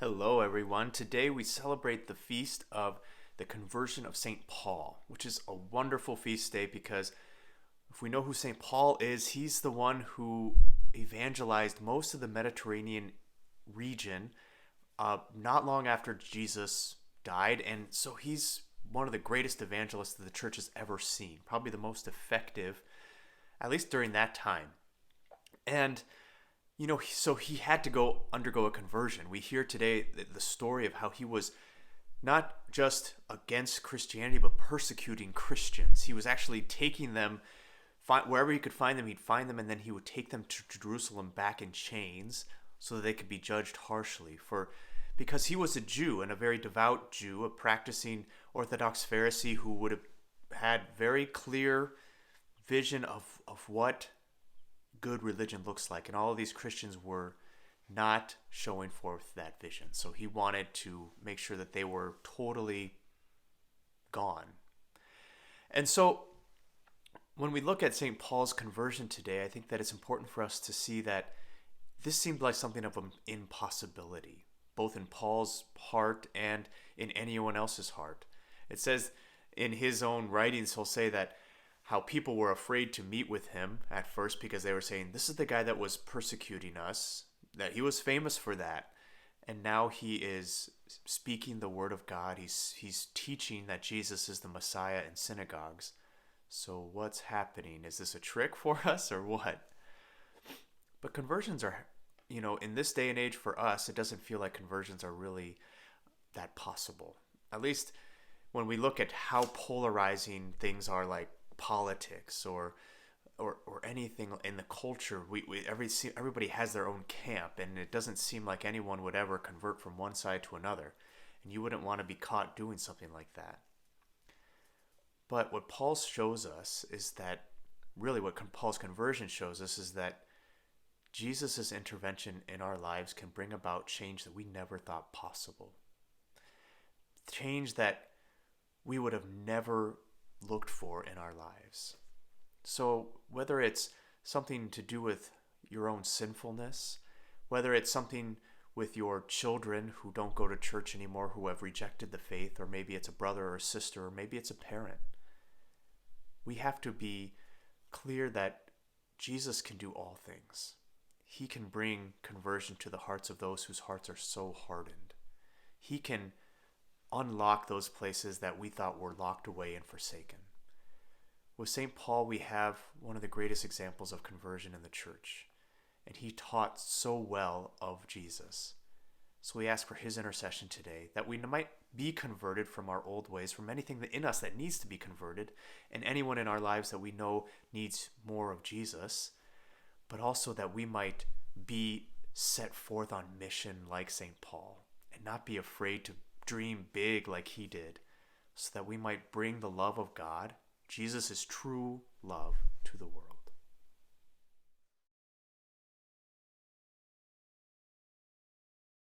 Hello, everyone. Today we celebrate the feast of the conversion of St. Paul, which is a wonderful feast day because if we know who St. Paul is, he's the one who evangelized most of the Mediterranean region not long after Jesus died. And so he's one of the greatest evangelists that the church has ever seen, probably the most effective, at least during that time. And so he had to go undergo a conversion. We hear today the story of how he was not just against Christianity, but persecuting Christians. He was actually taking them wherever he could find them, he'd find them, and then he would take them to Jerusalem back in chains so that they could be judged harshly because he was a Jew and a very devout Jew, a practicing Orthodox Pharisee who would have had very clear vision of what good religion looks like, and all of these Christians were not showing forth that vision. So he wanted to make sure that they were totally gone. And so when we look at St. Paul's conversion today, I think that it's important for us to see that this seemed like something of an impossibility, both in Paul's heart and in anyone else's heart. It says in his own writings, he'll say that how people were afraid to meet with him at first because they were saying, this is the guy that was persecuting us, that he was famous for that. And now he is speaking the word of God. He's teaching that Jesus is the Messiah in synagogues. So what's happening? Is this a trick for us or what? But conversions are, in this day and age for us, it doesn't feel like conversions are really that possible. At least when we look at how polarizing things are, like politics or anything in the culture, everybody has their own camp, and it doesn't seem like anyone would ever convert from one side to another, and you wouldn't want to be caught doing something like that. But what Paul shows us is that really what Paul's conversion shows us is that Jesus' intervention in our lives can bring about change that we never thought possible. Change that we would have never looked for in our lives. So whether it's something to do with your own sinfulness, whether it's something with your children who don't go to church anymore, who have rejected the faith, or maybe it's a brother or a sister, or maybe it's a parent, we have to be clear that Jesus can do all things. He can bring conversion to the hearts of those whose hearts are so hardened. He can unlock those places that we thought were locked away and forsaken. With St. Paul, we have one of the greatest examples of conversion in the church, and he taught so well of Jesus. So we ask for his intercession today, that we might be converted from our old ways, from anything in us that needs to be converted, and anyone in our lives that we know needs more of Jesus, but also that we might be set forth on mission like St. Paul, and not be afraid to dream big like he did, so that we might bring the love of God, Jesus' true love, to the world.